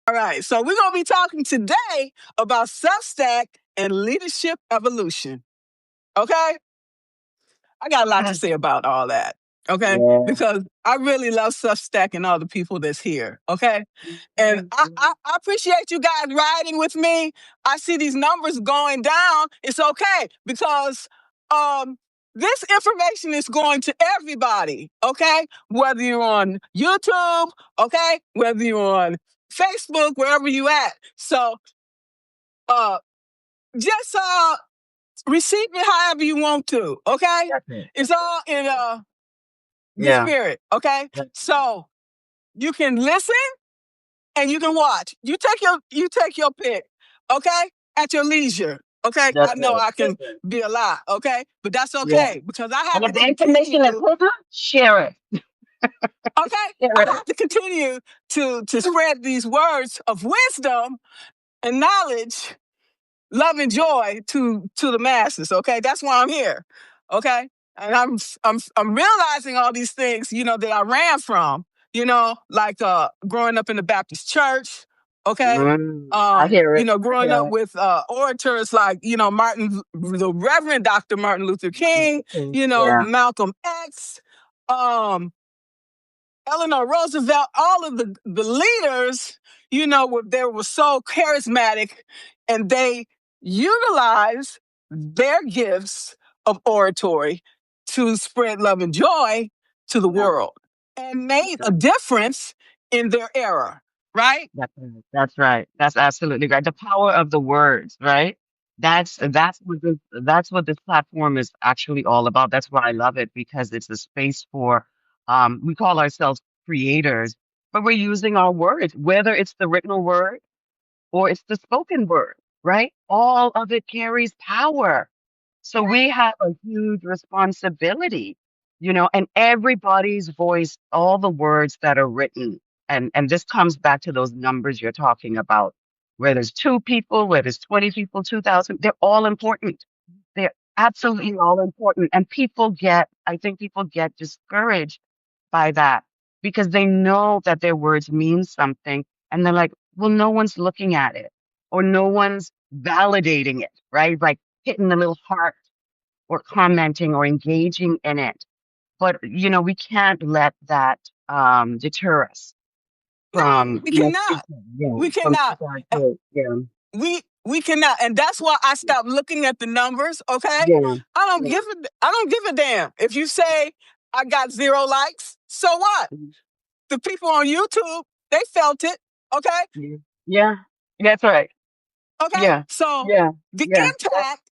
All right. So we're going to be talking today about Substack and leadership evolution. Okay? I got a lot to say about all that. Okay? Yeah. Because I really love Substack and all the people that's here. Okay? And I appreciate you guys riding with me. I see these numbers going down. It's okay because this information is going to everybody. Okay? Whether you're on YouTube, okay? Whether you're on Facebook, wherever you at. So just receive it however you want to, okay? Definitely. It's all in the Yeah. spirit, okay? So you can listen and you can watch. You take your pick, okay? At your leisure. Okay, I know I can be a lot, okay, but that's okay because I have And if to the information is continue. good, share it. Okay, I have to continue to spread these words of wisdom and knowledge, love and joy to the masses. Okay, that's why I'm here. Okay, and I'm realizing all these things, that I ran from. Like growing up in the Baptist church. Okay, I hear it. growing up with orators like the Reverend Dr. Martin Luther King. Malcolm X. Eleanor Roosevelt, all of the leaders, they were so charismatic and they utilized their gifts of oratory to spread love and joy to the world and made a difference in their era, right? That's right. That's absolutely right. The power of the words, right? That's what this platform is actually all about. That's why I love it because it's a space for we call ourselves creators, but we're using our words, whether it's the written word or it's the spoken word, right? All of it carries power. So we have a huge responsibility, and everybody's voice, all the words that are written. And this comes back to those numbers you're talking about, where there's 2 people, where there's 20 people, 2,000, they're all important. They're absolutely all important. And I think people get discouraged by that because they know that their words mean something. And they're like, well, no one's looking at it or no one's validating it, right? Like hitting the little heart or commenting or engaging in it. But, we can't let that deter us from. We cannot. We cannot. We cannot, and that's why I stopped looking at the numbers. Okay, I don't give a damn if you say I got 0 likes. So what? The people on YouTube, they felt it. Okay. Yeah, that's right. Okay. So the impact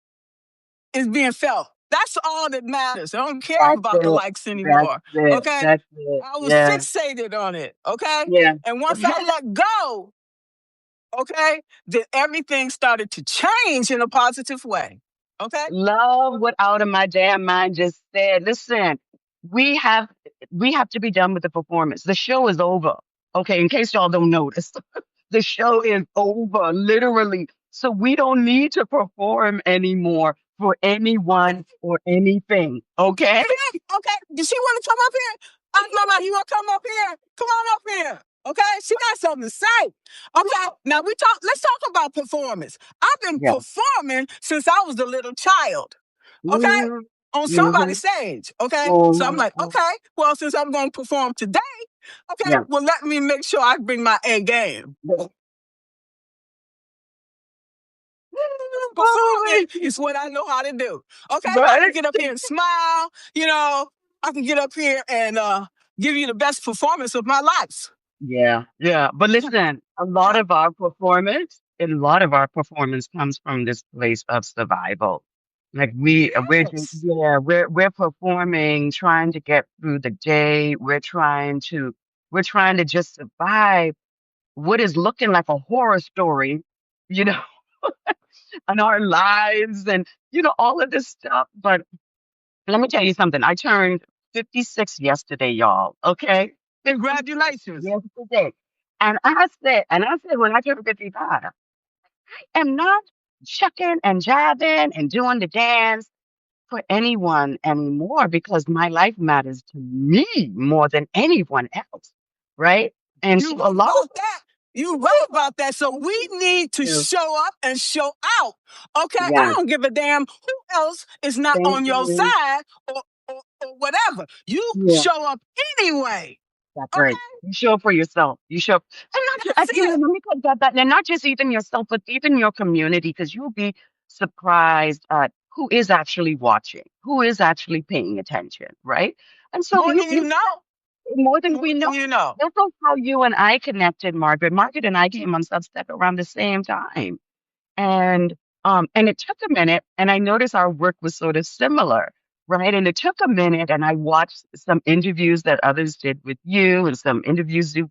is being felt. That's all that matters. I don't care about the likes anymore. Okay. I was fixated on it. Okay. And once I let go, okay, then everything started to change in a positive way. Okay. Love what Out of My Damn Mind just said. Listen, we have to be done with the performance. The show is over. Okay, in case y'all don't notice, the show is over, literally. So we don't need to perform anymore for anyone or anything. Okay. Okay. Does she want to come up here? Mama, you want to come up here? Come on up here. Okay, she got something to say. Okay, now let's talk about performance. I've been performing since I was a little child. Okay, on somebody's stage. Okay, so I'm like, okay, well, since I'm going to perform today, okay, well, let me make sure I bring my A game. Performing is what I know how to do. Okay, I can get up here and smile. I can get up here and give you the best performance of my life. Yeah. But listen, a lot of our performance comes from this place of survival. Like we're performing, trying to get through the day. We're trying to just survive what is looking like a horror story, in our lives and all of this stuff. But let me tell you something. I turned 56 yesterday, y'all. Okay. Congratulations. Yesterday. And I said when I turned 55, I am not shucking and jiving and doing the dance for anyone anymore because my life matters to me more than anyone else. Right? And so a lot of that. You right about that. So we need to show up and show out. Okay, I don't give a damn who else is not on your side or whatever. You show up anyway. That's right. You show up for yourself. You show up, and let me put that, and not just even yourself, but even your community, because you'll be surprised at who is actually watching, who is actually paying attention, right? And so more than you know. More than we know. You know. That's how you and I connected, Margaret. Margaret and I came on Substack around the same time. And it took a minute, and I noticed our work was sort of similar, right? And it took a minute, and I watched some interviews that others did with you and some interviews you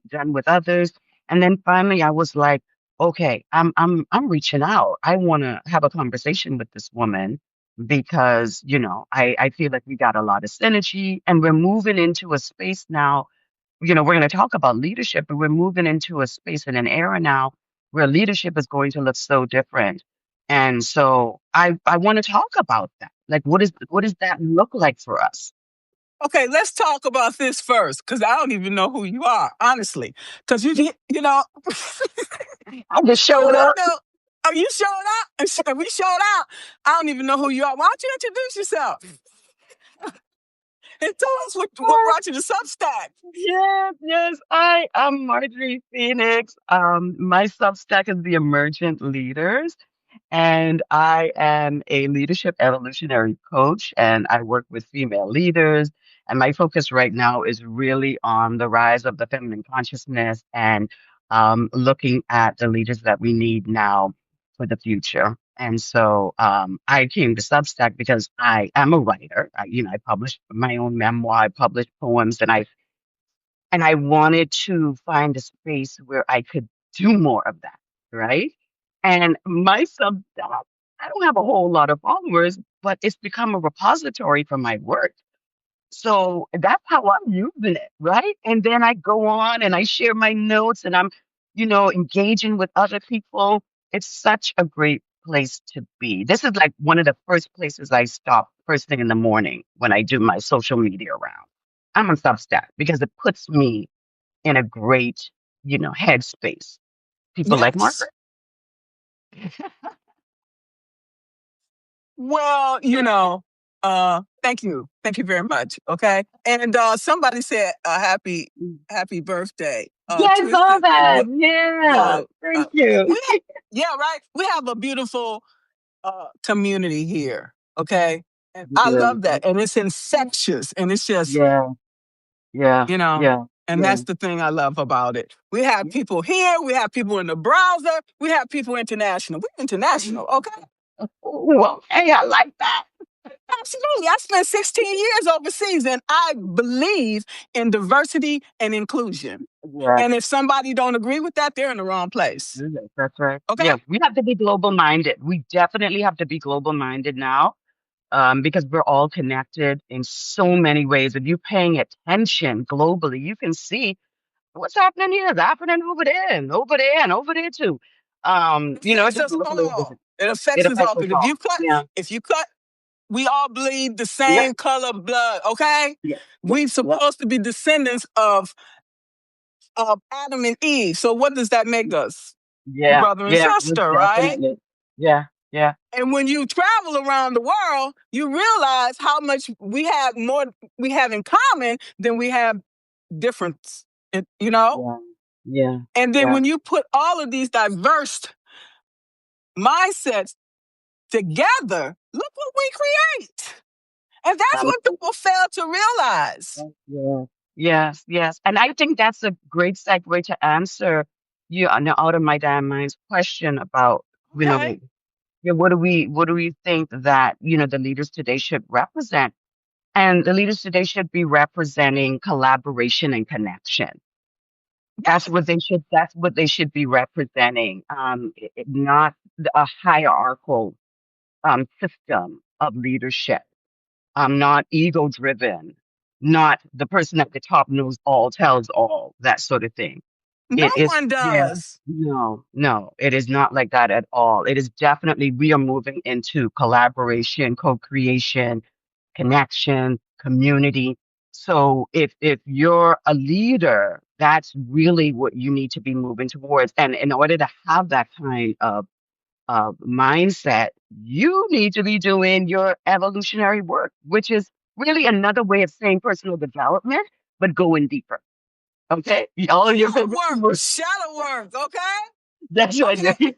done with others. And then finally I was like, okay, I'm reaching out. I want to have a conversation with this woman because, I feel like we got a lot of synergy, and we're moving into a space now. We're going to talk about leadership, but we're moving into a space and an era now where leadership is going to look so different. And so I want to talk about that. Like, what does that look like for us? Okay, let's talk about this first, because I don't even know who you are, honestly. Because I just showed up. Oh, you showed up? We showed out. I don't even know who you are. Why don't you introduce yourself? And tell us what brought you to Substack. Yes. I am Marjorie Phoenix. My Substack is the Emergent Leaders. And I am a leadership evolutionary coach, and I work with female leaders. And my focus right now is really on the rise of the feminine consciousness and looking at the leaders that we need now for the future. And so I came to Substack because I am a writer. I published my own memoir, I published poems, and I wanted to find a space where I could do more of that, right? And my Substack, I don't have a whole lot of followers, but it's become a repository for my work. So that's how I'm using it, right? And then I go on and I share my notes, and I'm, engaging with other people. It's such a great place to be. This is like one of the first places I stop first thing in the morning when I do my social media round. I'm on Substack because it puts me in a great, headspace. People like Margaret. Well, thank you. Thank you very much. Okay. And somebody said happy birthday. Yeah, I saw that. Yeah. Thank you. Right. We have a beautiful community here. Okay. And I love that. And it's infectious. And it's just, and that's the thing I love about it. We have people here. We have people in the browser. We have people international. We're international. Okay. Well, hey, I like that. Absolutely. I spent 16 years overseas, and I believe in diversity and inclusion. Yeah. And if somebody don't agree with that, they're in the wrong place. That's right. Okay. Yeah, we have to be global minded. We definitely have to be global minded now, because we're all connected in so many ways. If you're paying attention globally, you can see what's happening here is happening over there and over there and over there too. It affects us all. If you cut, we all bleed the same color blood. Okay, we're supposed to be descendants of Adam and Eve. So what does that make us? Brother and sister, right? Yeah. And when you travel around the world, you realize how much we have in common than we have difference. Yeah. And then when you put all of these diverse mindsets together, look what we create. And that's what people fail to realize. Yes. And I think that's a great segue to answer you out of my damn mind's question about, what do we think that, the leaders today should represent? And the leaders today should be representing collaboration and connection. That's what they should be representing. Not a hierarchical system of leadership. Not ego driven, not the person at the top knows all, tells all, that sort of thing. No one does. No, it is not like that at all. It is definitely, we are moving into collaboration, co-creation, connection, community. So if you're a leader, that's really what you need to be moving towards. And in order to have that kind of mindset, you need to be doing your evolutionary work, which is really another way of saying personal development, but going deeper. Okay? All of your favorite work. Shadow work, okay? That's right. Okay.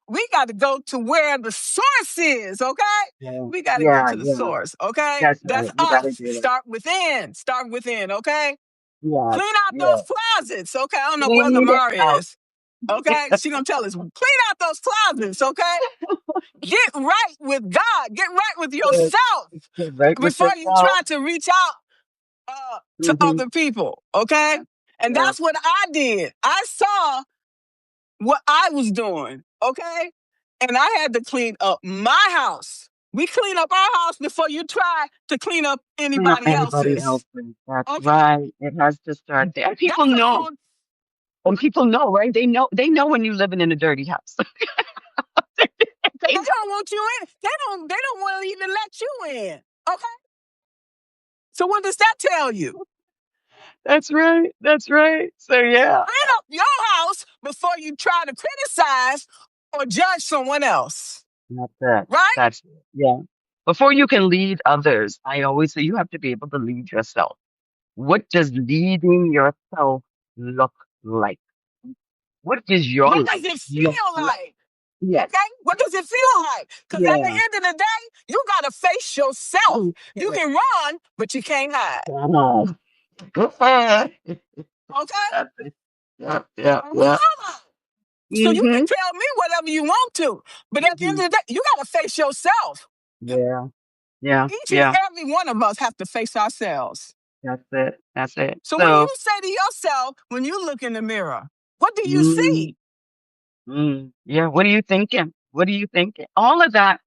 We got to go to where the source is, okay? Yeah. We got to go to the source, okay? That's us. us. Start within, okay? Yeah. Clean out those closets, okay? I don't know where Lamar is. Okay? She gonna tell us, clean out those closets, okay? Get right with God. Get right with yourself before you try to reach out to other people, okay? And that's what I did. I saw what I was doing, okay? And I had to clean up my house. We clean up our house before you try to clean up anybody else's. That's right. It has to start there. And people know. And people know, right? They know when you're living in a dirty house. They don't want you in. They don't want to even let you in. Okay? So what does that tell you? That's right. So yeah. Clean up your house before you try to criticize or judge someone else. That's it. Right? That's it. Yeah. Before you can lead others, I always say you have to be able to lead yourself. What does leading yourself look like? What does your life does it feel like? Yeah. Okay? What does it feel like? Because at the end of the day, you got to face yourself. You can run, but you can't hide. Okay? Yeah. So you can tell me whatever you want to, but at the end of the day, you got to face yourself. Yeah. Each and every one of us have to face ourselves. That's it. So when you say to yourself, when you look in the mirror, what do you see? Yeah. What are you thinking? All of that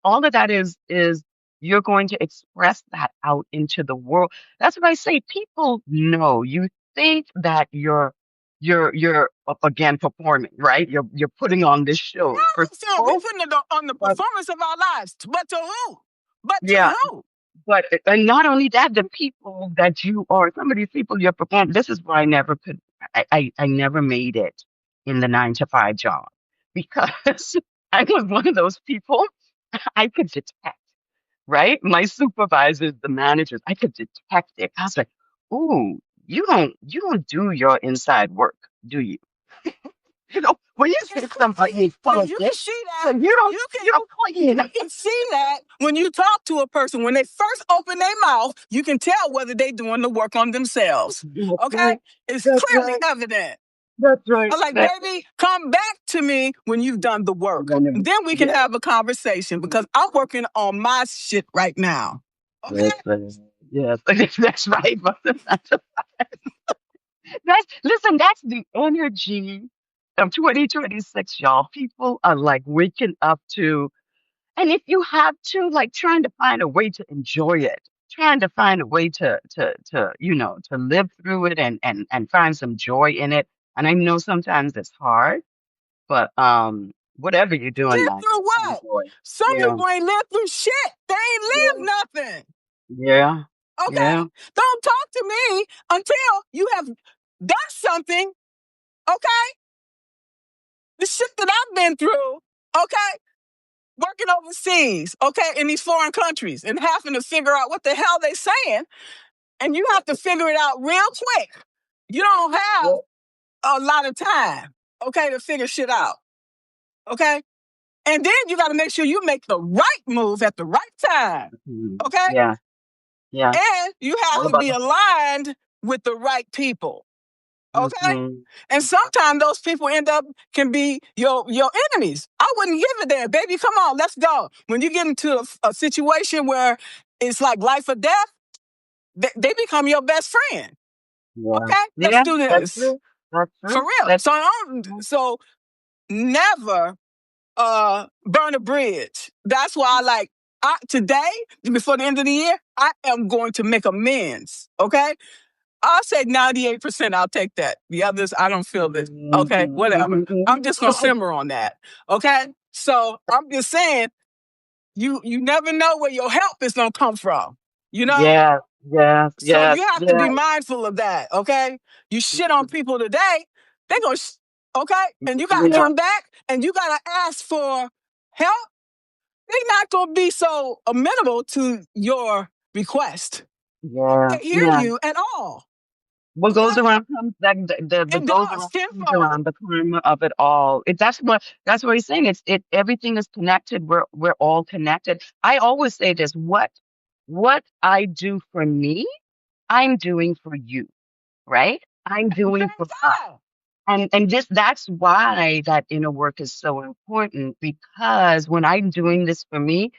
is you're going to express that out into the world. That's what I say. People know. You think that you're again performing, right? You're putting on this show. We're putting it on the performance of our lives. But to who? But and not only that, the people that you are, some of these people you're performing. This is why I never could. I never made it in the 9 to 5 job because I was one of those people I could detect, right? My supervisors, the managers, I could detect it. I was like, "Ooh, you don't do your inside work, do you?" When you see somebody in politics, you can see that. You can see that when you talk to a person, when they first open their mouth, you can tell whether they're doing the work on themselves. Okay? It's clearly evident. That's right. I'm like, baby, come back to me when you've done the work. And then we can have a conversation because I'm working on my shit right now. Okay? Yes. That's right. That's the energy of 2026, y'all. People are like waking up to, and if you have to, like trying to find a way to enjoy it, trying to find a way to to live through it and find some joy in it. And I know sometimes it's hard, but whatever you're doing, live through what? Some people ain't lived through shit. They ain't lived nothing. Yeah. Okay? Yeah. Don't talk to me until you have done something. Okay? The shit that I've been through, okay? Working overseas, okay, in these foreign countries and having to figure out what the hell they're saying. And you have to figure it out real quick. You don't have a lot of time, okay, to figure shit out. Okay? And then you got to make sure you make the right move at the right time. Okay? Yeah. And you have to be aligned with the right people. Okay? And sometimes those people can be your enemies. I wouldn't give it there. Baby, come on, let's go. When you get into a situation where it's like life or death, they become your best friend. Yeah. Okay? Let's do this. That's true. For real. So never burn a bridge. That's why today, before the end of the year, I am going to make amends. Okay? I'll say 98%. I'll take that. The others, I don't feel this. Okay, whatever. I'm just gonna simmer on that. Okay, so I'm just saying, you never know where your help is gonna come from. You know? Yeah. Yes, So yes, you have to be yes, mindful of that, okay? You shit on people today, they gonna, okay? And you gotta yeah, come back and you gotta ask for help. They're not gonna be so amenable to your request. They yeah, can't hear yeah. you at all, What goes okay? around comes back. The It goes does around comes around. tenfold. The karma of it all. That's what he's saying. Everything is connected. We're all connected. I always say this. What I do for me, I'm doing for you. Right? I'm doing for us. Yeah. And that's why that inner work is so important, because when I'm doing this for me,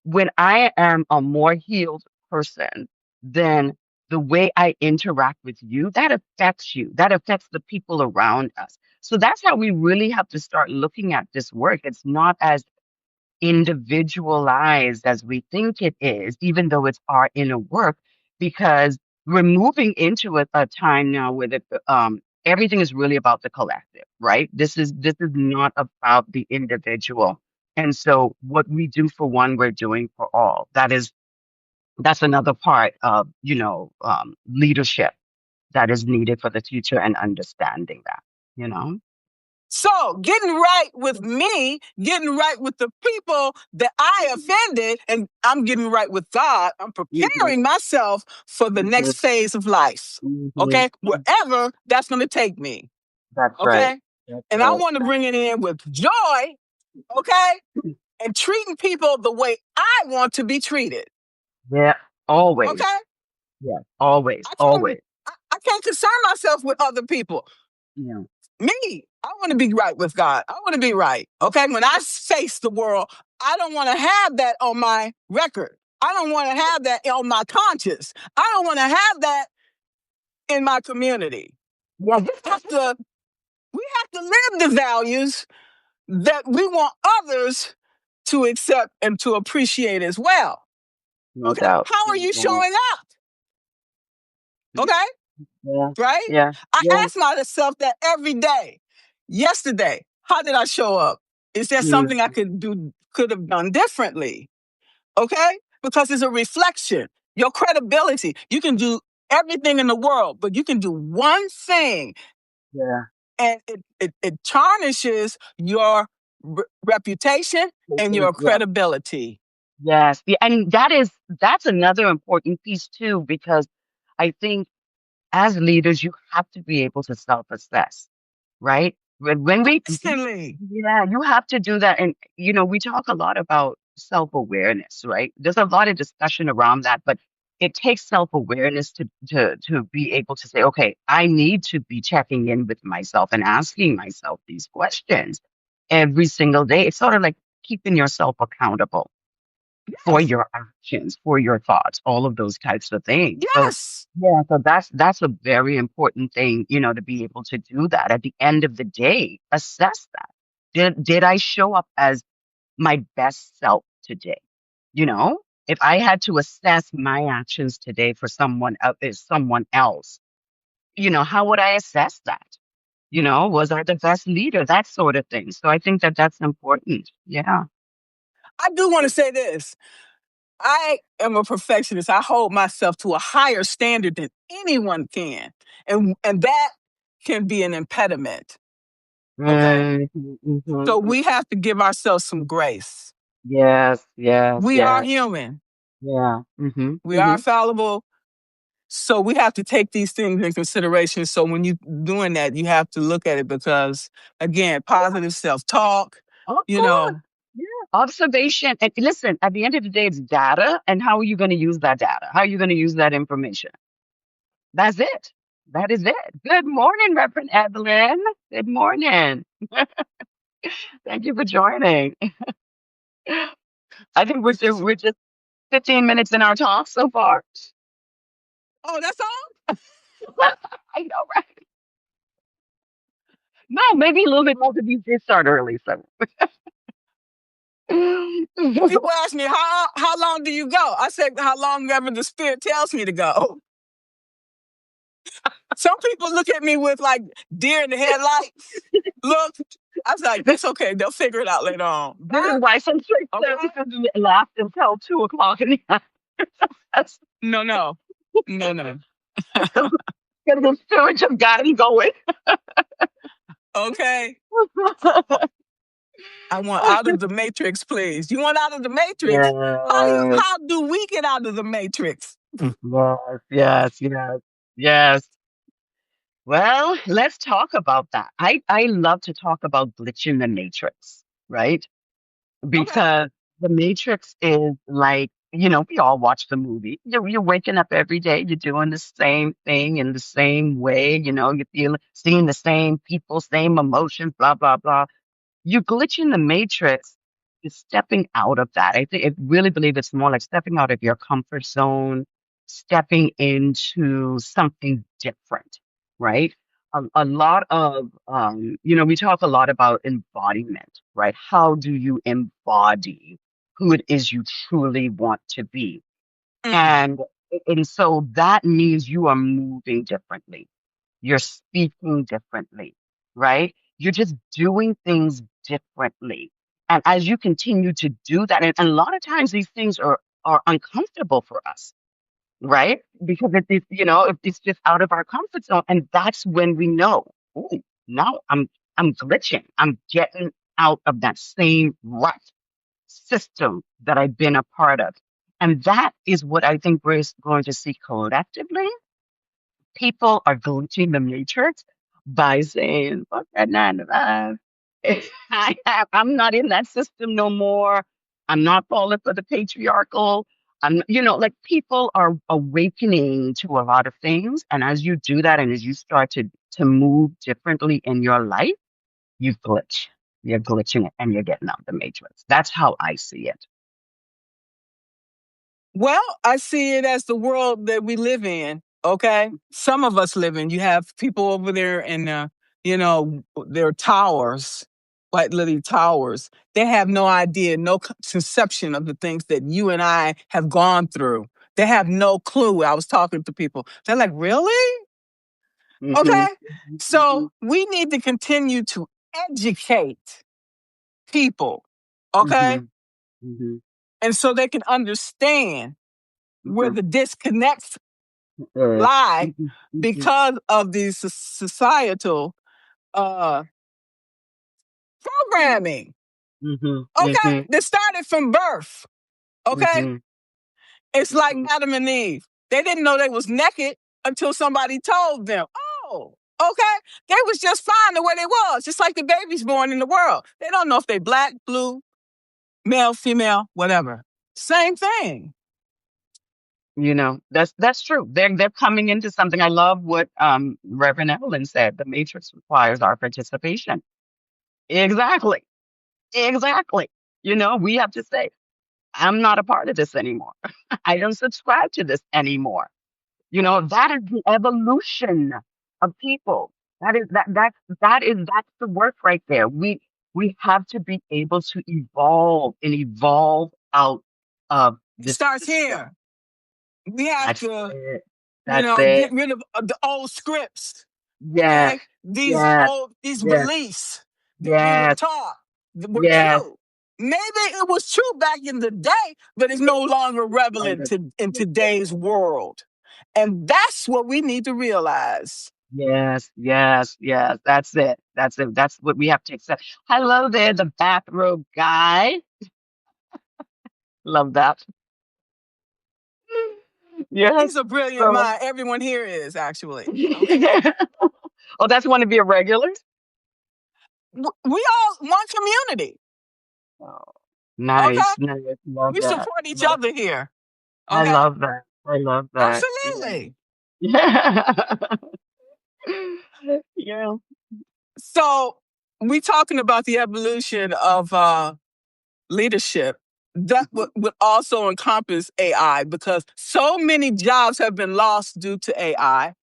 when I am a more healed person, then the way I interact with you, that affects you. That affects the people around us. So that's how we really have to start looking at this work. It's not as individualized as we think it is, even though it's our inner work, because we're moving into a time now where everything is really about the collective, right? This is not about the individual. And so what we do for one, we're doing for all. That's another part of, leadership that is needed for the future, and understanding that, you know? So, getting right with me, getting right with the people that I offended, and I'm getting right with God. I'm Hmm. preparing myself for the Hmm. next phase of life. Hmm. Okay? Wherever that's going to take me. That's right. Okay? That's And I right. want to bring it in with joy. Okay? And treating people the way I want to be treated. Yeah, always. Okay? Yeah, always, I can't, always. I can't concern myself with other people. Yeah, Me, I want to be right with God. I want to be right. Okay. When I face the world, I don't want to have that on my record. I don't want to have that on my conscience. I don't want to have that in my community. yeah, Have to, we have to live the values that we want others to accept and to appreciate as well. no Okay. doubt. How are No you doubt. showing up? Okay. Yeah, Right? yeah, I yeah. ask myself that every day. Yesterday, how did I show up? Is there Mm, something I could have done differently? Okay? Because it's a reflection. Your credibility. You can do everything in the world, but you can do one thing yeah, and it tarnishes your reputation and your yeah. credibility. Yes. Yeah, and that's another important piece too, because I think as leaders, you have to be able to self-assess, right? When we, Constantly. yeah, you have to do that. And, we talk a lot about self-awareness, right? There's a lot of discussion around that, but it takes self-awareness to be able to say, okay, I need to be checking in with myself and asking myself these questions every single day. It's sort of like keeping yourself accountable for Yes. your actions, for your thoughts, all of those types of things. So Yes. yeah, so that's a very important thing, to be able to do that. At the end of the day, assess that. Did I show up as my best self today? You know, if I had to assess my actions today for someone else, how would I assess that? Was I the best leader? That sort of thing. So I think that that's important. Yeah. I do want to say this. I am a perfectionist. I hold myself to a higher standard than anyone can. And that can be an impediment. Okay. Mhm, mhm. So we have to give ourselves some grace. Yes, yes, We are yes. human. Yeah. Mhm, We are mhm. fallible. So we have to take these things in consideration. So when you're doing that, you have to look at it because, again, positive self-talk, Of you course. know, Yeah. Observation. And listen, at the end of the day, it's data. And how are you going to use that data? How are you going to use that information? That's it. That is it. Good morning, Reverend Evelyn. Good morning. Thank you for joining. I think we're just 15 minutes in our talk so far. oh, that's all? I know, right? No, maybe a little bit more because you did start early. So People ask me, how long do you go? I said, how long ever the spirit tells me to go. Some people look at me with like deer in the headlights. Look, I was like, this, it's okay. They'll figure it out later on. this is why some church Okay. services last until 2 o'clock in the afternoon. No, no. No. Because the spirit just got him going. Okay. I want out of the matrix, please. You want out of the matrix? Yes, How do we get out of the matrix? yes. Well, let's talk about that. I love to talk about glitching the matrix, right? Okay. Because the matrix is like, we all watch the movie. You're waking up every day, you're doing the same thing in the same way, you feel seeing the same people, same emotions, blah, blah, blah. You glitch in the matrix is stepping out of that. I really believe it's more like stepping out of your comfort zone, stepping into something different, right? A lot of, we talk a lot about embodiment, right? How do you embody who it is you truly want to be? Mm. And so that means you are moving differently. You're speaking differently, right? You're just doing things differently. And as you continue to do that, and a lot of times these things are uncomfortable for us, right? Because it's just out of our comfort zone. And that's when we know, oh, now I'm glitching. I'm getting out of that same rut system that I've been a part of. And that is what I think we're going to see collectively. People are glitching the matrix by saying, fuck that 9 to 5. I'm not in that system no more. I'm not falling for the patriarchal. Like people are awakening to a lot of things. And as you do that and as you start to move differently in your life, you glitch. You're glitching it and you're getting out of the matrix. That's how I see it. Well, I see it as the world that we live in. Okay. Some of us live in. You have people over there in, their towers, White Lily Towers. They have no idea, no conception of the things that you and I have gone through. They have no clue. I was talking to people. They're like, really? Mm-hmm. Okay. So we need to continue to educate people. Okay. Mm-hmm. And so they can understand where Mm-hmm. the disconnects lie because of the societal programming. Okay. That started from birth. Okay. It's like Adam and Eve. They didn't know they was naked until somebody told them. Oh, okay. They was just fine the way they was, just like the babies born in the world. They don't know if they black, blue, male, female, whatever. Same thing. That's true. They're coming into something. I love what Reverend Evelyn said. The matrix requires our participation. Exactly. Exactly. We have to say, I'm not a part of this anymore. I don't subscribe to this anymore. That is the evolution of people. That's the work right there. We have to be able to evolve and evolve out of It this starts system. here. We have That's to, it. That's it. get rid of the old scripts. Yes. Okay, these Yes. Yes. beliefs that we were Yes. taught that were Yes. true. Maybe it was true back in the day, but it's no longer relevant in today's world. And that's what we need to realize. Yes. Yes. Yes. That's it. That's it. That's what we have to accept. Hello there, the bathrobe guy. Love that. Yes. He's a brilliant So, mind. Everyone here is actually. Okay. oh, that's one of your regulars? We all one community. Oh, Okay. nice. Nice. Love We that. support each other here. I Okay. love that. I love that. Absolutely. Yeah. Yeah. So we talking about the evolution of leadership. That would also encompass AI because so many jobs have been lost due to AI.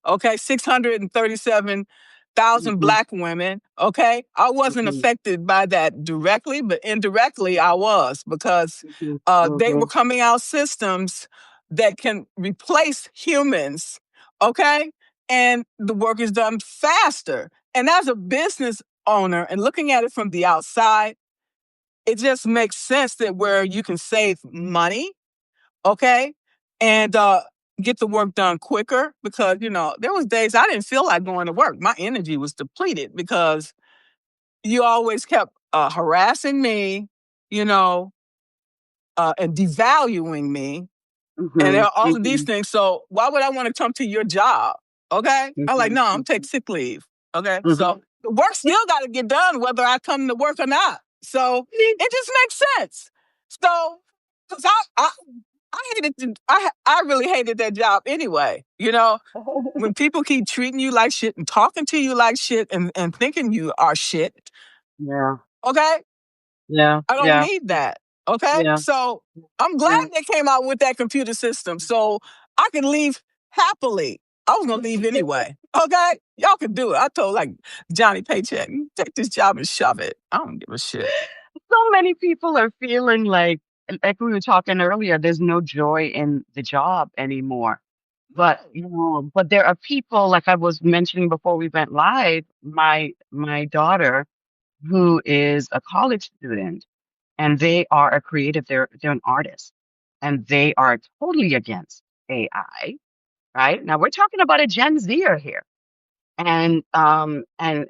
Okay, 637,000 Black women. Okay, I wasn't affected by that directly, but indirectly I was because they were coming out systems that can replace humans. Okay, and the work is done faster. And as a business owner and looking at it from the outside, it just makes sense that where you can save money, okay, and get the work done quicker because, there was days I didn't feel like going to work. My energy was depleted because you always kept harassing me, and devaluing me and Mm-hmm. all of these Mm-hmm. things. So why would I want to come to your job? Okay. I'm like, no, I'm taking sick leave. Okay. Mm-hmm. So the work still got to get done whether I come to work or not. So it just makes sense. So, because I hated I really hated that job anyway. When people keep treating you like shit and talking to you like shit and thinking you are shit, Yeah. okay? Yeah. I don't Yeah. need that. Okay? Yeah. So I'm glad Yeah. they came out with that computer system so I could leave happily. I was gonna leave anyway. Okay? Y'all can do it. I told Johnny Paycheck, take this job and shove it. I don't give a shit. So many people are feeling like we were talking earlier, there's no joy in the job anymore. But but there are people like I was mentioning before we went live, my daughter, who is a college student, and they are a creative, they're an artist, and they are totally against AI, right? Now we're talking about a Gen Zer here. And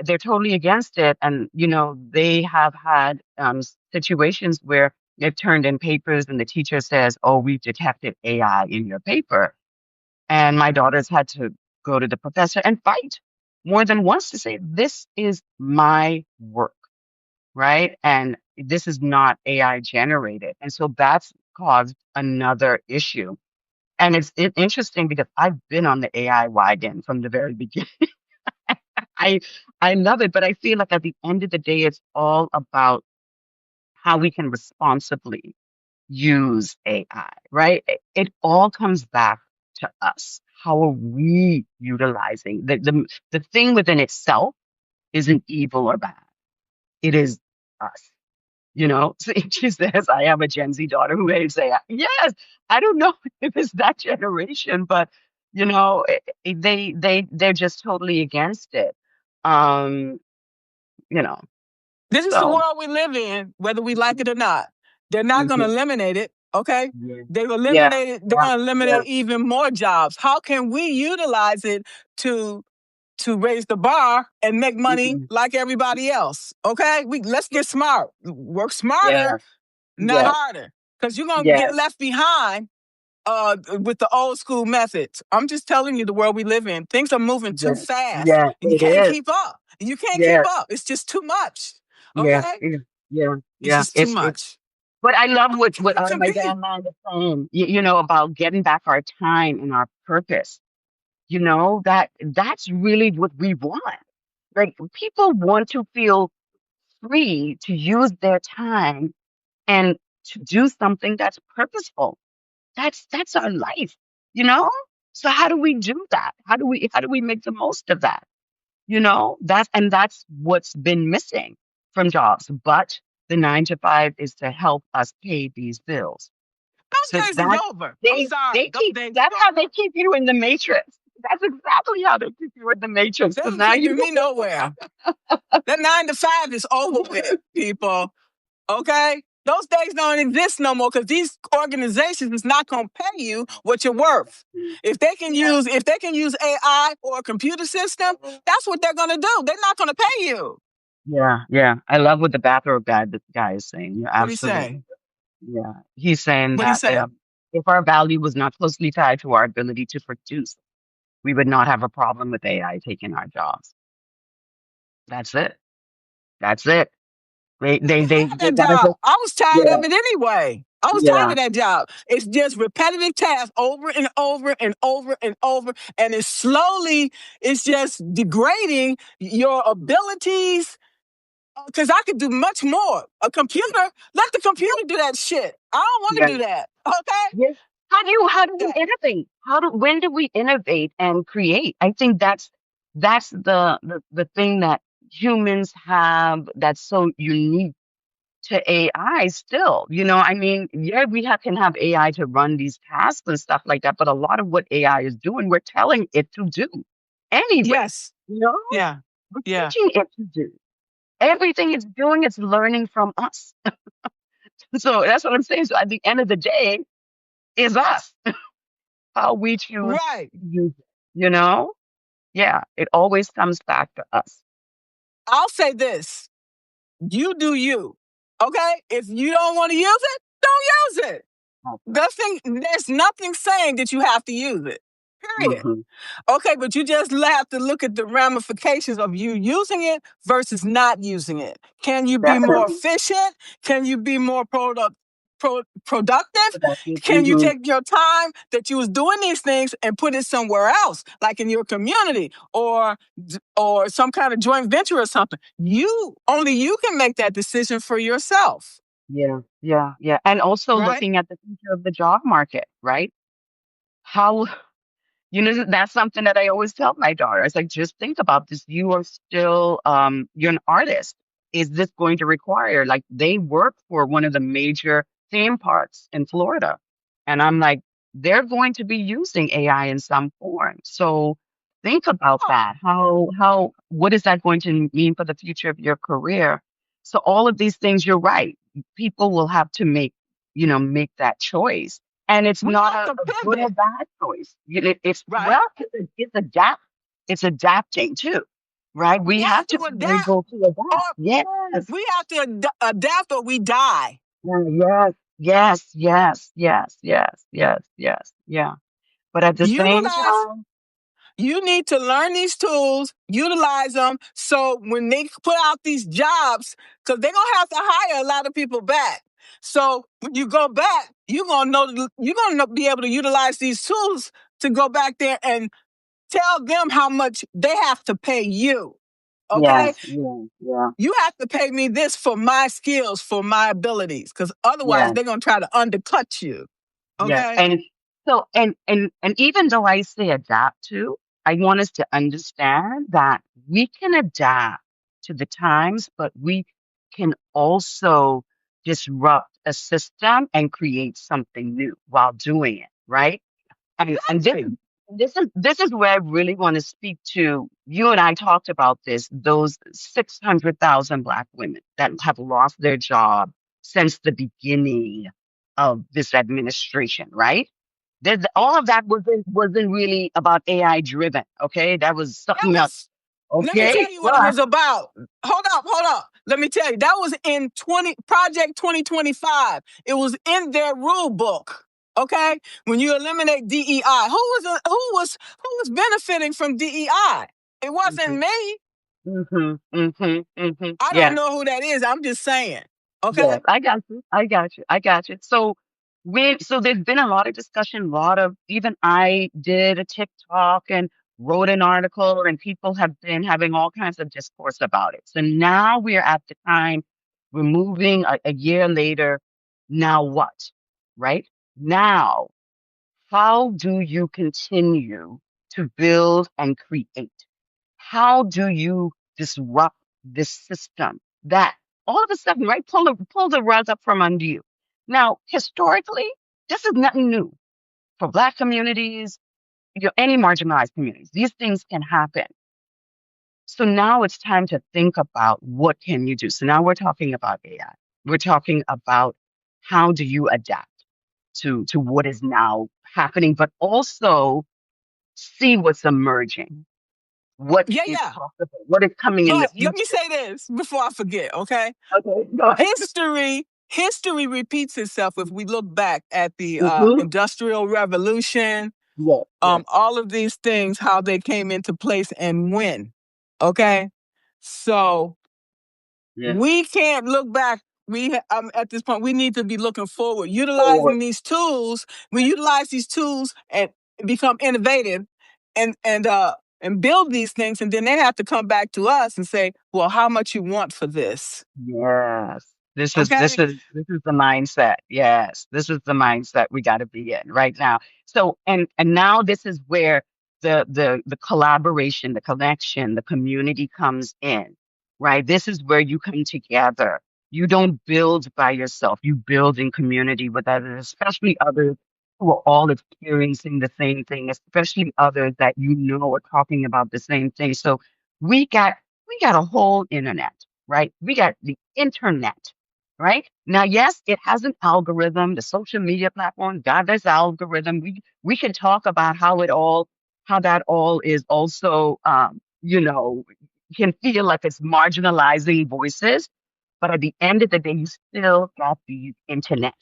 they're totally against it. And they have had situations where they've turned in papers and the teacher says, "Oh, we've detected AI in your paper." And my daughter's had to go to the professor and fight more than once to say, "This is my work, right? And this is not AI generated." And so that's caused another issue. And it's interesting because I've been on the AI wagon from the very beginning. I I love it, but I feel like at the end of the day, it's all about how we can responsibly use AI, right? It all comes back to us. How are we utilizing the thing within itself isn't evil or bad. It is us. So she says, I have a Gen Z daughter who hates AI. Yes, I don't know if it's that generation, but they're just totally against it. Um, you know, This is the so world we live in, whether we like it or not. They're not going to mhm. eliminate it, okay? Yeah, They've yeah, eliminated, they're yeah, going to yeah. eliminate even more jobs. How can we utilize it to raise the bar and make money Mhm. like everybody else? Okay? Let's get smart. Work Yeah, smarter, not yes, harder. Because you're gonna get yes, left behind with the old school methods. I'm just telling you the world we live in. Things are moving too yes, fast. yeah, And you it can't is. keep up. You can't keep Yes, up. It's just too much. yeah, Okay? yeah, yeah, It's yeah. just too much. But I love what Trying to my compete. grandma was saying, about getting back our time and our purpose. That's really what we want. Like people want to feel free to use their time and to do something that's purposeful. That's our life, you know? So how do we do that? How do we make the most of that? That's what's been missing from jobs. But the 9 to 5 is to help us pay these bills. So Those days is that over. I'm they sorry. Those keep days, that's how they keep you in the matrix. That's exactly how they keep you in the matrix. they Because ain't now you keeping me nowhere. That 9 to 5 is over with, people. Okay? Those days don't exist no more because these organizations is not gonna pay you what you're worth. If they can use AI or a computer system, that's what they're gonna do. They're not gonna pay you. Yeah, yeah. I love what the bathrobe guy is saying. You're What do you absolutely, say? yeah. He's saying What do you that say? if our value was not closely tied to our ability to produce, we would not have a problem with AI taking our jobs. That's it. That's it. They they they Tired of they that gotta job. just I was tired yeah, of it anyway. I was tired yeah, of that job. It's just repetitive tasks over and over and over and over. And it's just degrading your abilities because I could do much more. A computer, let the computer do that shit. I don't want to yeah. do that. Okay? Yes. How do we Yeah. innovate? When do we innovate and create? I think that's the thing that humans have that's so unique to AI still. I mean, yeah, can have AI to run these tasks and stuff like that, but a lot of what AI is doing, we're telling it to do anyway. Yes. You know, Yeah. we're Yeah. teaching it to do. Everything it's doing, it's learning from us. So that's what I'm saying. So at the end of the day, is us. how we choose Right. to use it, you know? Yeah, it always comes back to us. I'll say this. You do you. Okay? If you don't want to use it, don't use it. There's nothing saying that you have to use it. Period. Mm-hmm. Okay, but you just have to look at the ramifications of you using it versus not using it. Can you be more Definitely. efficient? Can you be more productive? Productive. Can you take your time that you was doing these things and put it somewhere else, like in your community or some kind of joint venture or something? Only you can make that decision for yourself, Yeah, yeah, yeah. And also right? looking at the future of the job market, right? How that's something that I always tell my daughter. I was like, just think about this. You are still, you're an artist. Is this going to require, like, they work for one of the major theme parks in Florida. And I'm like, they're going to be using AI in some form. So think about Oh, that. What is that going to mean for the future of your career? So all of these things, you're right. People will have to make that choice. And it's we not have to a good or pivot, bad choice. It's right? well, it's adapting too, right? We We have have to to be adapt, able to adapt. or Yes. we have to adapt, or we die. Yeah, yes, yes, yes, yes, yes, yes, yes. Yeah. But at the same Utilize time, You need to learn these tools, utilize them. So when they put out these jobs, because they're gonna have to hire a lot of people back. So when you go back, you're gonna be able to utilize these tools to go back there and tell them how much they have to pay you. Okay? yes, yeah, yeah, You have to pay me this for my skills, for my abilities, because otherwise yes. they're gonna try to undercut you. Yes. Okay? And so and even though I say adapt to, I want us to understand that we can adapt to the times, but we can also disrupt a system and create something new while doing it, right? And this Exactly. this is where I really want to speak to. You and I talked about this, those 600,000 Black women that have lost their job since the beginning of this administration, right? All of that wasn't really about AI driven, okay? That was That something else, was Let me okay? tell you what it But was about. Hold up. Let me tell you. That was in 20 Project 2025. It was in their rule book. Okay? When you eliminate DEI, who was benefiting from DEI? It wasn't mhm, me. I don't yeah. know who that is. I'm just saying. Okay? Yes, I got you. I got you. I got you. So there's been a lot of discussion, a lot of even I did a TikTok and wrote an article, and people have been having all kinds of discourse about it. So now we're at the time, we're moving a year later. Now what? Right? Now, how do you continue to build and create? How do you disrupt this system that all of a sudden, right, pull the rug up from under you? Now, historically, this is nothing new for Black communities, any marginalized communities. These things can happen. So now it's time to think about what can you do. So now we're talking about AI. We're talking about how do you adapt to what is now happening, but also see what's emerging, what Yeah, is yeah. possible, what is coming in the But let me future. say this before I forget, okay? Okay, go ahead. History repeats itself if we look back at the Mm-hmm. Industrial Revolution, Yes, yes, all of these things, how they came into place and when. Okay, so yes. we can't look back. At this point, we need to be looking forward, Forward. utilizing these tools. We utilize these tools and become innovative, and build these things, and then they have to come back to us and say, "Well, how much you want for this?" Yes. This is this Okay. is this is the mindset. Yes. This is the mindset we got to be in right now. So and now this is where the collaboration, the connection, the community comes in. Right? This is where you come together. You don't build by yourself. You build in community with others, especially others who are all experiencing the same thing, especially others that are talking about the same thing. So we got we got a whole internet, right? We got the internet, right? Now, yes, it has an algorithm. The social media platform got this algorithm. We can talk about how that all is also, can feel like it's marginalizing voices. But at the end of the day, you still got the internet.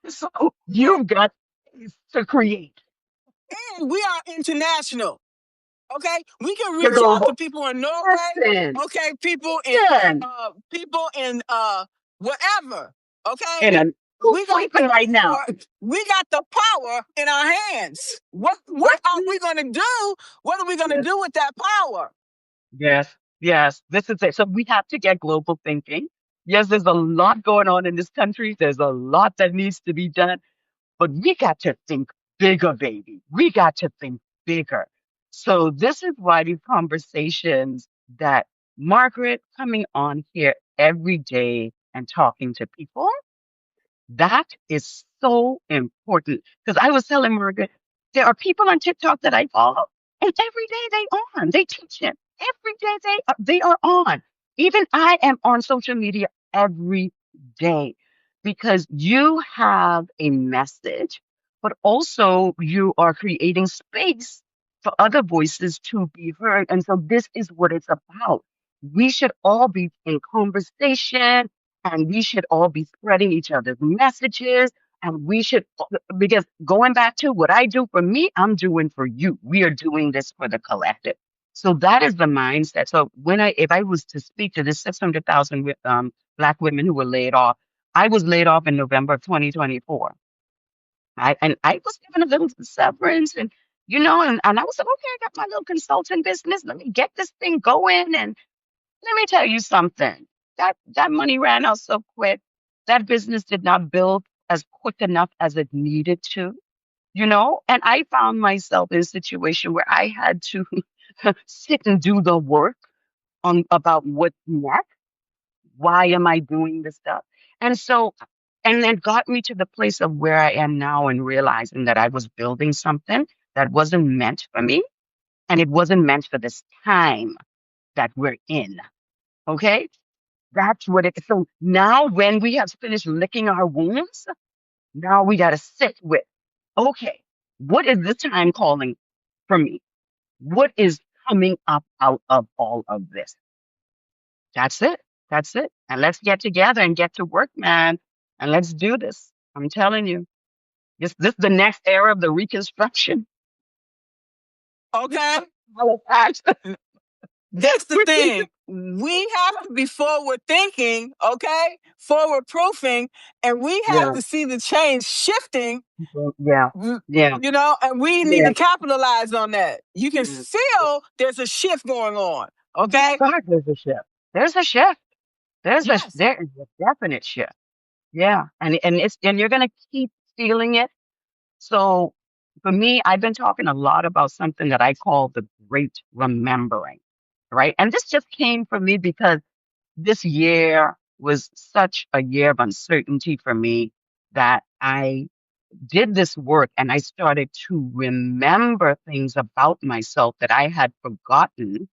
So you've got to create And we are international. Okay, we can the reach out to global. people in Norway. Listen, Okay, listen, people in wherever. Okay, and I'm who's we got the sleeping right now? power. We got the power in our hands. What are we gonna do? What are we gonna Yes, do with that power? yes, yes. This is it. So we have to get global thinking. Yes, there's a lot going on in this country. There's a lot that needs to be done. But we got to think bigger, baby. We got to think bigger. So this is why these conversations that Margaret coming on here every day and talking to people, that is so important. Because I was telling Margaret, there are people on TikTok that I follow, and every day they teach it. Every day they are on. Even I am on social media every day because you have a message, but also you are creating space for other voices to be heard. And so this is what it's about. We should all be in conversation and we should all be spreading each other's messages. And we should, because going back to what I do for me, I'm doing for you. We are doing this for the collective. So that is the mindset. So if I was to speak to this 600,000 Black women who were laid off, I was laid off in November of 2024. And I was given a little severance and I was like, okay, I got my little consulting business. Let me get this thing going. And let me tell you something. That money ran out so quick. That business did not build as quick enough as it needed to. And I found myself in a situation where I had to sit and do the work on about what's next. Why am I doing this stuff? And so, and then got me to the place of where I am now and realizing that I was building something that wasn't meant for me and it wasn't meant for this time that we're in. Okay. That's what it is. So now when we have finished licking our wounds, now we got to sit with, okay, what is this time calling for me? What is coming up out of all of this? That's it. That's it. And let's get together and get to work, man. And let's do this. I'm telling you, this is the next era of the reconstruction. Okay, Halifax. that's the thing. We have to be forward thinking, okay, forward proofing, and we have Yeah, to see the change shifting. yeah, yeah, And we need yeah. to capitalize on that. You can Mm. feel there's a shift going on. Okay. God, there's a shift. There's a shift. Yes. There is a definite shift. Yeah. And you're gonna keep feeling it. So for me, I've been talking a lot about something that I call the great remembering, right? And this just came from me because this year was such a year of uncertainty for me that I did this work and I started to remember things about myself that I had forgotten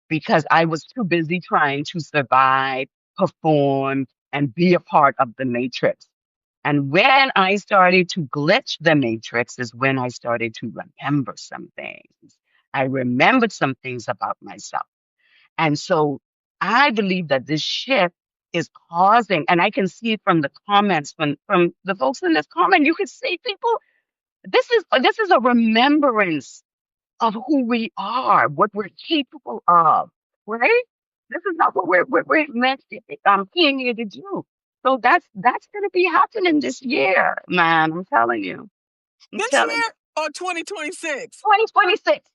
because I was too busy trying to survive, perform, and be a part of the matrix. And when I started to glitch the matrix is when I started to remember some things. I remembered some things about myself. And so I believe that this shift is causing, and I can see it from the comments from the folks in this comment, you can see people, this is a remembrance of who we are, what we're capable of, right? This is not what we're meant to, being here to do. So that's gonna be happening this year, man. I'm telling you. I'm This telling you. year or 2026? 2026.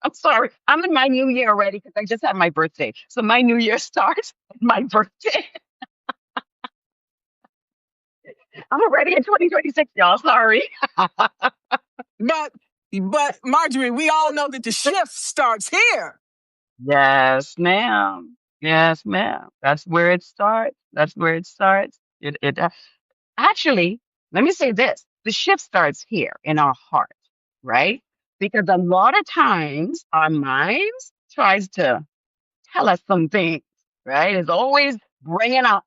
I'm sorry. I'm in my new year already because I just had my birthday. So my new year starts with my birthday. I'm already in 2026, y'all. Sorry. But Marjorie, we all know that the shift starts here. Yes, ma'am. Yes, ma'am. That's where it starts. That's where it starts. Actually, let me say this. The shift starts here in our heart, right? Because a lot of times our minds tries to tell us some things, right? It's always bringing up.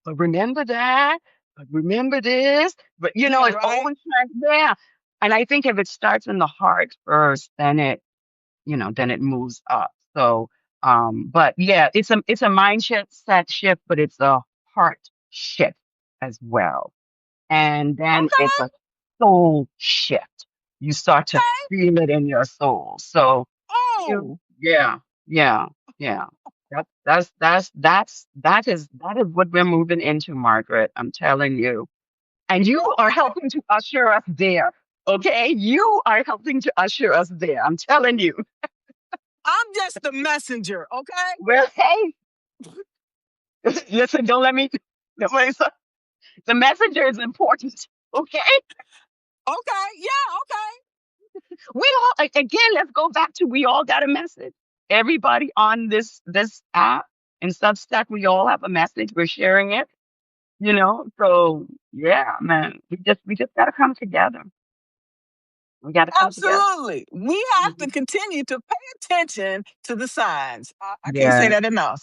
but remember that, but remember this, but Yeah, it's right. always like there. And I think if it starts in the heart first, then it moves up. So, but yeah, it's a mindset set shift, but it's a heart shift as well. And then it's Okay. a soul shift. You start to Okay. feel it in your soul. So Oh, yeah, yeah, yeah. That is what we're moving into, Margaret. I'm telling you. And you are okay. helping to usher us there. Okay? You are helping to usher us there. I'm telling you. I'm just the messenger. Okay. Well, hey, listen, don't let me, the messenger is important. Okay? Okay. Yeah. Okay. We all, again, let's go back to we all got a message. Everybody on this app and Substack, we all have a message. We're sharing it. So yeah, man, we just gotta come together. We gotta come together. Absolutely. We have to Mhm. continue to pay attention to the signs. I can't say Yeah, that enough.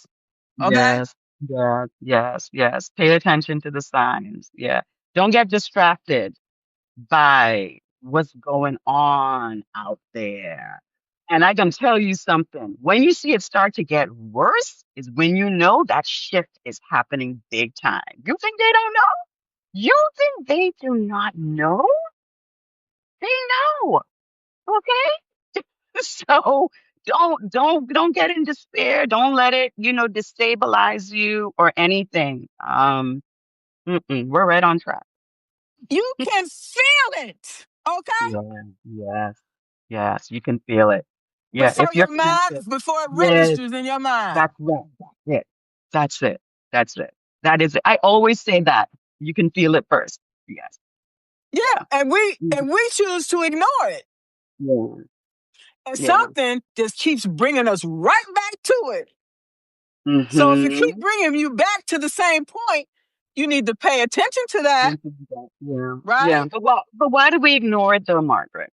Okay. yes, yes, yes, yes. Pay attention to the signs. Yeah. Don't get distracted by what's going on out there. And I can tell you something. When you see it start to get worse, is when you know that shift is happening big time. You think they don't know? You think they do not know? They know. Okay? So don't get in despair. Don't let it, destabilize you or anything. We're right on track. You can feel it. Okay. Yeah, yes, yes, you can feel it. Yeah, Before if you're your mind, connected, before it yes, registers in your mind. that's right. That's it. That's it. That's it. That is it. I always say that. You can feel it first. Yes. Yeah. Yeah. And we choose to ignore it. Mhm. And Yeah. something just keeps bringing us right back to it. Yeah. So if it keep Mm-hmm. bringing you back to the same point, you need to pay attention to that, Yeah. right? Yeah. But why do we ignore it though, Margaret?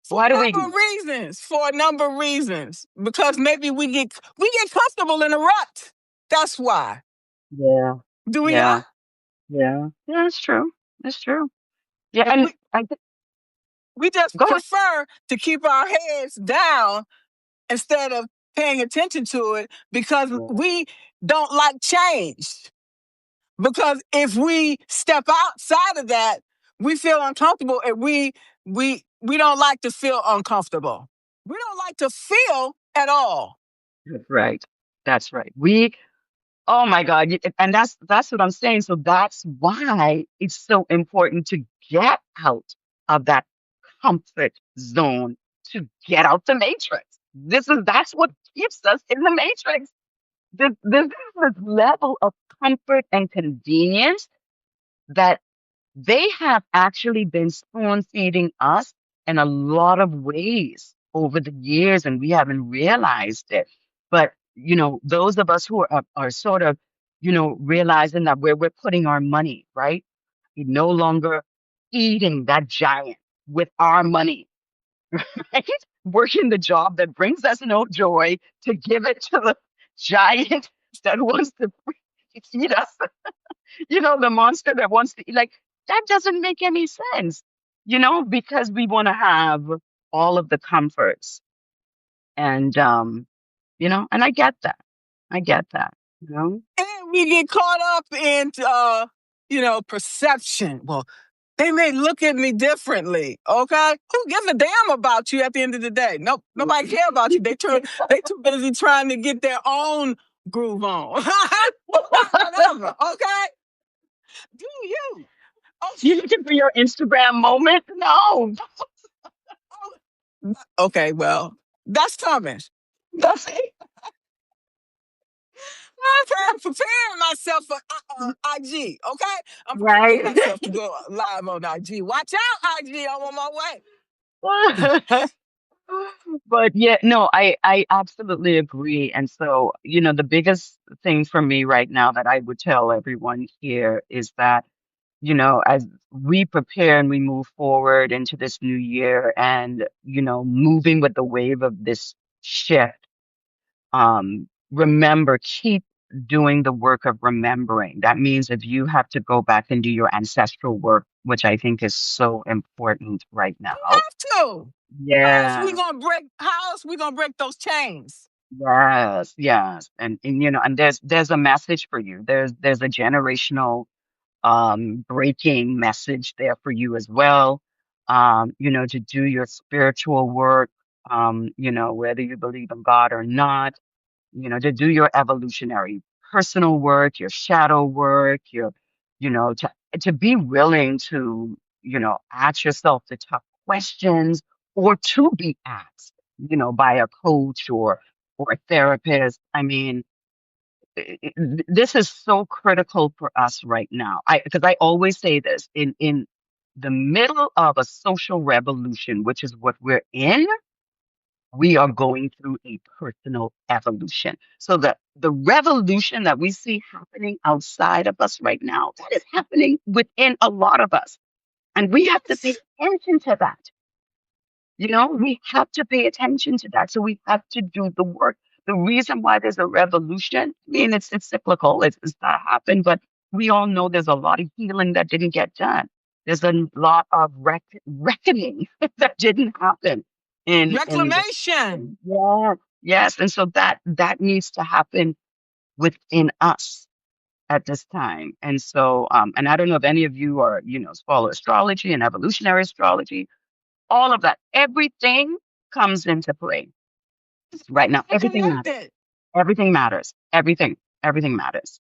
For Why a do we number of ignore reasons. For a number of reasons. Because maybe we get comfortable in a rut. That's why. it? Yeah. Do we not? Yeah. Yeah. Yeah, it's true. It's true. Yeah, And and we we just go ahead. prefer to keep our heads down instead of paying attention to it because Yeah. we don't like change. Because if we step outside of that, we feel uncomfortable and we don't like to feel uncomfortable. We don't like to feel at all. That's right. That's right. Oh my God. And that's what I'm saying. So that's why it's so important to get out of that comfort zone, to get out the matrix. That's what keeps us in the matrix. This level of comfort and convenience that they have actually been spoon feeding us in a lot of ways over the years, and we haven't realized it. But, those of us who are sort of, realizing that where we're putting our money, right? We're no longer eating that giant with our money, right? Working the job that brings us no joy to give it to the giant that wants to eat us, the monster that wants to, like, that doesn't make any sense, because we want to have all of the comforts. And, and I get that. I get that, you know? And we get caught up in perception. Well, they may look at me differently. Okay, who gives a damn about you at the end of the day? Nope, nobody care about you. They too busy trying to get their own groove on. Whatever. Okay, do you? You looking for your Instagram moment? No, Okay, well, that's coming. that's it. I'm preparing myself for IG. Okay, I'm preparing Right. myself to go live on IG. Watch out, IG. I'm on my way. But yeah, no, I absolutely agree. And so, the biggest thing for me right now that I would tell everyone here is that, as we prepare and we move forward into this new year and, moving with the wave of this shift, remember, keep doing the work of remembering. That means if you have to go back and do your ancestral work, which I think is so important right We now. have to. Yeah. How else we gonna break those chains? Yes, yes. And you know, and there's a message for you. There's a generational breaking message there for you as well. You know, to do your spiritual work, you know, whether you believe in God or not, you know, to do your evolutionary personal work, your shadow work, your, you know, to be willing to, you know, ask yourself the tough questions or to be asked, you know, by a coach or a therapist. I mean, this is so critical for us right now. Because I always say this in the middle of a social revolution, which is what we're in, we are going through a personal evolution. So the revolution that we see happening outside of us right now, that is happening within a lot of us. And we have to pay attention to that. You know, we have to pay attention to that. So we have to do the work. The reason why there's a revolution, I mean, it's cyclical, it's not happened, but we all know there's a lot of healing that didn't get done. There's a lot of reckoning that didn't happen in this. Reclamation. Yeah, yes. And so that needs to happen within us at this time. And so, and I don't know if any of you are, you know, follow astrology and evolutionary astrology, all of that, everything comes into play right now. Everything matters. Everything matters. Everything matters.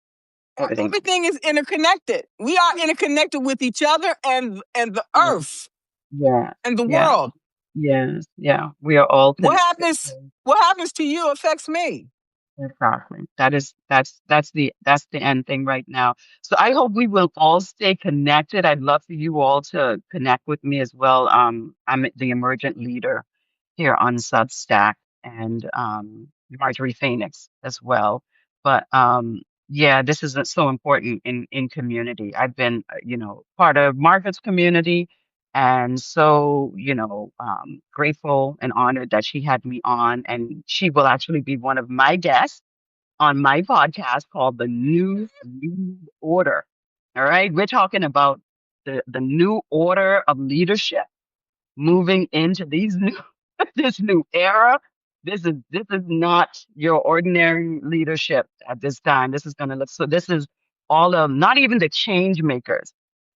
Everything. Everything is interconnected. We are interconnected with each other and the earth. Yeah. And the world. Yes. Yeah. We are all connected. What happens to you affects me. Exactly. That's the end thing right now. So I hope we will all stay connected. I'd love for you all to connect with me as well. I'm the emergent leader here on Substack and Marjorie Phoenix as well. But yeah, this is so important in community. I've been, you know, part of Margaret's community. And so, you know, grateful and honored that she had me on, and she will actually be one of my guests on my podcast called The New Order. All right. We're talking about the new order of leadership moving into these new, this new era. This is not your ordinary leadership at this time. This is going to look, so this is all of, not even the change makers.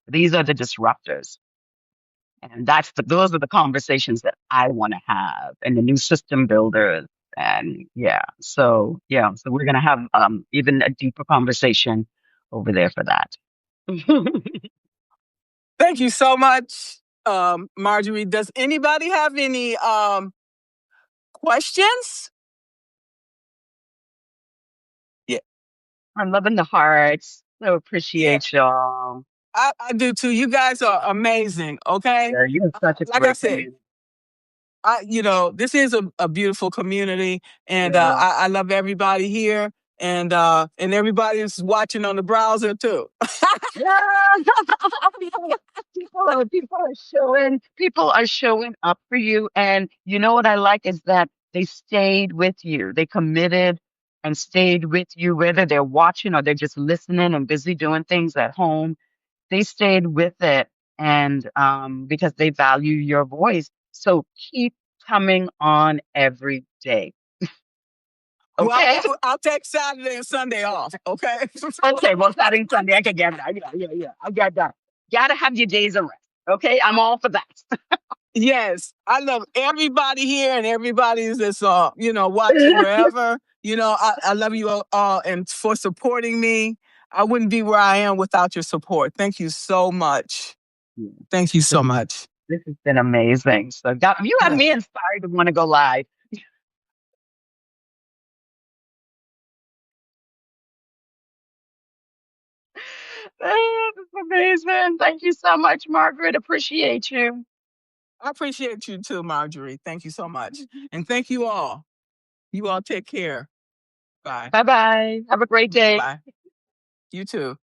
These are the disruptors. And those are the conversations that I want to have, and the new system builders. And so we're gonna have even a deeper conversation over there for that. Thank you so much, Marjorie. Does anybody have any questions? Yeah. I'm loving the hearts. So appreciate y'all. I do too. You guys are amazing. Okay. Yeah, you have such a like great I said, community. you know, this is a beautiful community, and I love everybody here, and everybody is watching on the browser too. Yeah. People are showing up for you. And you know what I like is that they stayed with you. They committed and stayed with you, whether they're watching or they're just listening and busy doing things at home. They stayed with it, and because they value your voice. So keep coming on every day. Okay. Well, I'll take Saturday and Sunday off. Okay. Okay. Well, Saturday and Sunday, I can get that. Yeah. I got that. Gotta have your days of rest. Okay. I'm all for that. Yes. I love everybody here and everybody that's, you know, watching wherever. You know, I love you all and for supporting me. I wouldn't be where I am without your support. Thank you so much. Thank you so much. This has been amazing. So you have me inspired to want to go live. This is amazing. Thank you so much, Margaret. Appreciate you. I appreciate you too, Marjorie. Thank you so much. And thank you all. You all take care. Bye. Bye-bye. Have a great day. Bye. You too.